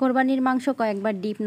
কোরবানির মাংস কয়েকবার ডিপ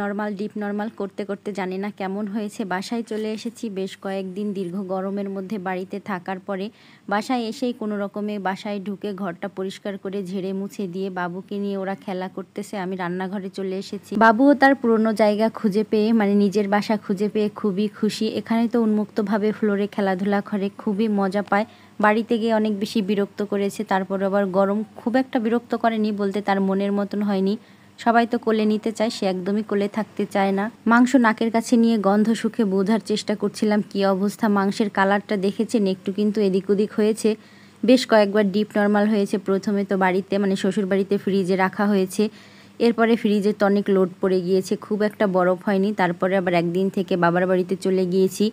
নরমাল করতে করতে জানি না কেমন হয়েছে। বাসায় চলে এসেছি বেশ কয়েকদিন দীর্ঘ গরমের মধ্যে বাড়িতে থাকার পরে। বাসায় এসেই কোনো রকমে বাসায় ঢুকে ঘরটা পরিষ্কার করে ঝেড়ে মুছে দিয়ে বাবুকে নিয়ে ওরা খেলা করতেছে। আমি রান্নাঘরে চলে এসেছি। বাবুও তার পুরনো জায়গা খুঁজে পেয়ে, মানে নিজের বাসা খুঁজে পেয়ে খুবই খুশি। এখানে তো উন্মুক্তভাবে ফ্লোরে খেলাধুলা করে খুবই মজা পায়। বাড়িতে গিয়ে অনেক বেশি বিরক্ত করেছে, তারপর আবার গরম খুব একটা বিরক্ত করেনি বলতে, তার মনের মতন হয়নি। সবাই তো কোলে নিতে চায়, সে একদমই কোলে থাকতে চায় না। মাংস নাকের কাছে নিয়ে গন্ধ শুকে বোঝার চেষ্টা করছিলাম কি অবস্থা। মাংসের কালারটা দেখেছেন, একটু কিন্তু এদিক ওদিক হয়েছে। বেশ কয়েকবার ডিপ নরমাল হয়েছে। প্রথমে তো বাড়িতে মানে শ্বশুর বাড়িতে ফ্রিজে রাখা হয়েছে, এরপরে ফ্রিজে তো অনেক লোড পড়ে গিয়েছে, খুব একটা বরফ হয়নি। তারপরে আবার একদিন থেকে বাবার বাড়িতে চলে গিয়েছি।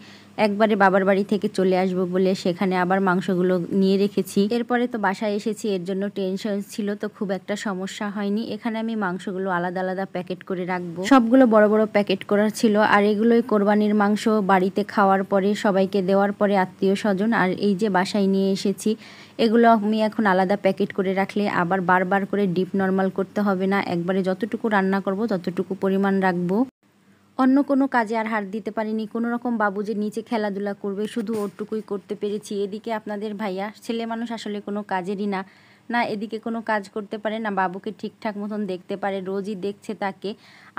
একবারে বাবার বাড়ি থেকে চলে আসবো বলে সেখানে আবার মাংসগুলো নিয়ে রেখেছি। এরপরে তো বাসায় এসেছি, এর জন্য টেনশন ছিল, তো খুব একটা সমস্যা হয়নি। এখানে আমি মাংসগুলো আলাদা আলাদা প্যাকেট করে রাখবো, সবগুলো বড় বড় প্যাকেট করা ছিল। আর এগুলোই কোরবানির মাংস বাড়িতে খাওয়ার পরে সবাইকে দেওয়ার পরে আত্মীয় স্বজন। আর এই যে বাসায় নিয়ে এসেছি, এগুলো আমি এখন আলাদা প্যাকেট করে রাখলে আবার বারবার করে ডিপ নরমাল করতে হবে না। একবারে যতটুকু রান্না করব ততটুকু পরিমাণ রাখবো। অন্য কোনো কাজে আর হাত দিতে পারিনি। কোনো রকম বাবু যে নিচে খেলাধুলা করবে, শুধু ওরটুকুই করতে পেরেছি। এদিকে আপনাদের ভাইয়া ছেলে মানুষ আসলে কোনো কাজেরই না, না এদিকে কোনো কাজ করতে পারে না বাবুকে ঠিকঠাক মতন দেখতে পারে, রোজই দেখছে তাকে।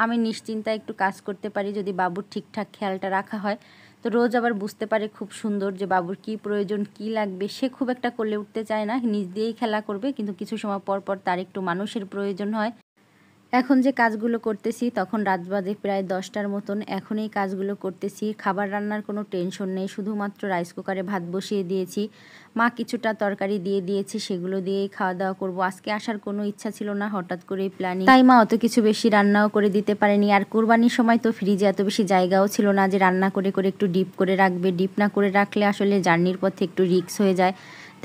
আমি নিশ্চিন্তায় একটু কাজ করতে পারি যদি বাবুর ঠিকঠাক খেয়ালটা রাখা হয়। তো রোজ আবার বুঝতে পারে খুব সুন্দর যে বাবুর কি প্রয়োজন, কি লাগবে। সে খুব একটা কোলে উঠতে চায় না, নিজ দিয়েই খেলা করবে, কিন্তু কিছু সময় পর পর তার একটু মানুষের প্রয়োজন হয়। এখন যে কাজগুলো করতেছি তখন রাত বাজে প্রায় 10টার মতন। এখন এই কাজগুলো করতেছি। খাবার রান্নার কোনো টেনশন নেই, শুধুমাত্র রাইস কুকারে ভাত বসিয়ে দিয়েছি। মা কিছুটা তরকারি দিয়ে দিয়েছে, সেগুলো দিয়েই খাওয়া দাওয়া করব। আজকে আসার কোনো ইচ্ছা ছিল না, হঠাৎ করেই প্ল্যানিং, তাই মা অত কিছু বেশি রান্নাও করে দিতে পারেনি। আর কোরবানির সময় তো ফ্রিজে এত বেশি জায়গাও ছিল না যে রান্না করে করে একটু ডিপ করে রাখবে। ডিপ না করে রাখলে আসলে জার্নির পথে একটু রিস্ক হয়ে যায়,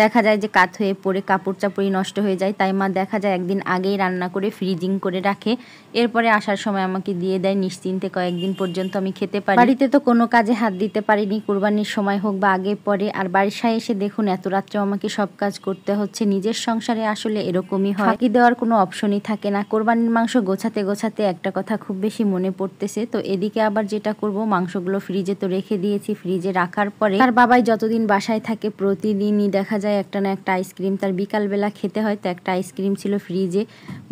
দেখা যায় যে কাত হয়ে পড়ে কাপড় চাপড়ই নষ্ট হয়ে যায়। তাই মা দেখা যায় একদিন আগেই রান্না করে ফ্রিজিং করে রাখে, এরপরে আসার সময় আমাকে দিয়ে দেয়, নিশ্চিন্তে কয়েকদিন পর্যন্ত আমি খেতে পারি। বাড়িতে তো কোনো কাজে হাত দিতে পারিনি, কোরবানির সময় হোক বা আগে পরে। আর বাসায় এসে দেখুন এত রাত্রেও আমাকে সব কাজ করতে হচ্ছে। নিজের সংসারে আসলে এরকমই হয়, ফাঁকি দেওয়ার কোনো অপশনই থাকে না। কোরবানির মাংস গোছাতে গোছাতে একটা কথা খুব বেশি মনে পড়তেছে। তো এদিকে আবার যেটা করব, মাংসগুলো ফ্রিজে তো রেখে দিয়েছি। ফ্রিজে রাখার পরে তার বাবাই যতদিন বাসায় থাকে প্রতিদিনই দেখা যায় একটা না একটা আইসক্রিম তার বিকালবেলা খেতে হয়। তো একটা আইসক্রিম ছিল ফ্রিজে,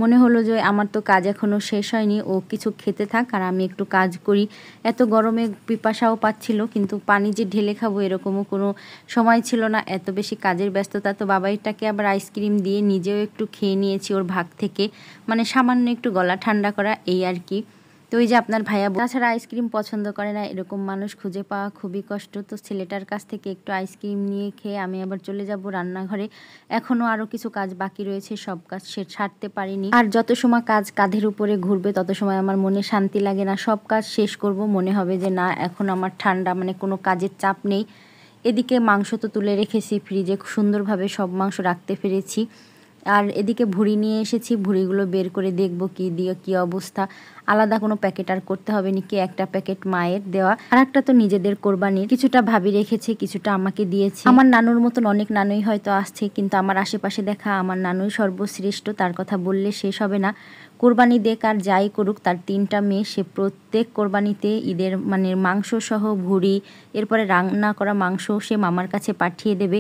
মনে হলো যে আমার তো কাজ এখনো শেষ হয়নি, ও কিছু খেতে থাক আর আমি একটু কাজ করি। এত গরমে পিপাসাও পাচ্ছিল, কিন্তু পানি যে ঢেলে খাবো এরকমও কোনো সময় ছিল না, এত বেশি কাজের ব্যস্ততা। তো বাবাইটাকে আবার আইসক্রিম দিয়ে নিজেও একটু খেয়ে নিয়েছি ওর ভাগ থেকে, মানে সামান্য একটু গলা ঠান্ডা করা, এই আর কি। তো ওই যে আপনার ভাইয়া তাছাড়া আইসক্রিম পছন্দ করে না, এরকম মানুষ খুঁজে পাওয়া খুবই কষ্ট। তো ছেলেটার কাছ থেকে একটু আইসক্রিম নিয়ে খেয়ে আমি আবার চলে যাব রান্নাঘরে। এখনও আরও কিছু কাজ বাকি রয়েছে, সব কাজ সারতে পারিনি। আর যত সময় কাজ কাঁধের উপরে ঘুরবে তত সময় আমার মনে শান্তি লাগে না। সব কাজ শেষ করব, মনে হবে যে না এখন আমার ঠান্ডা, মানে কোনো কাজের চাপ নেই। এদিকে মাংস তো তুলে রেখেছি ফ্রিজে, সুন্দরভাবে সব মাংস রাখতে পেরেছি। আর এদিকে ভুঁড়ি নিয়ে এসেছি, ভুঁড়িগুলো বের করে দেখব কি দিয়ে কি অবস্থা। আলাদা কোনো প্যাকেট আর করতে হবে নাকি, একটা প্যাকেট মায়ের দেওয়া আর একটা তো নিজেদের কোরবানির। কিছুটা ভাবি রেখেছে, কিছুটা আমাকে দিয়েছে। আমার নানুর মতন অনেক নানুই হয়তো আসছে, কিন্তু আমার আশেপাশে দেখা আমার নানুই সর্বশ্রেষ্ঠ, তার কথা বললে শেষ হবে না। কোরবানি দেখ আর যাই করুক, তার 3টা মেয়ে, সে প্রত্যেক কোরবানিতে ঈদের মানে মাংস সহ ভুঁড়ি, এরপরে রান্না করা মাংস সে মামার কাছে পাঠিয়ে দেবে।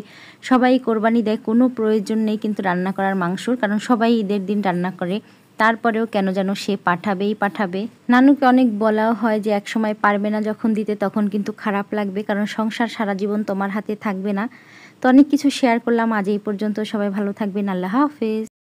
সবাই কোরবানি দেয়, কোনো প্রয়োজন নেই কিন্তু রান্না করার মাংসর, কারণ সবাই ঈদের দিন রান্না করে। তারপরেও কেন যেন সে পাঠাবেই পাঠাবে। নানুকে অনেক বলাও হয় যে এক সময় পারবে না যখন দিতে, তখন কিন্তু খারাপ লাগবে, কারণ সংসার সারা জীবন তোমার হাতে থাকবে না। তো অনেক কিছু শেয়ার করলাম আজ এই পর্যন্ত। সবাই ভালো থাকবেন, আল্লাহ হাফেজ।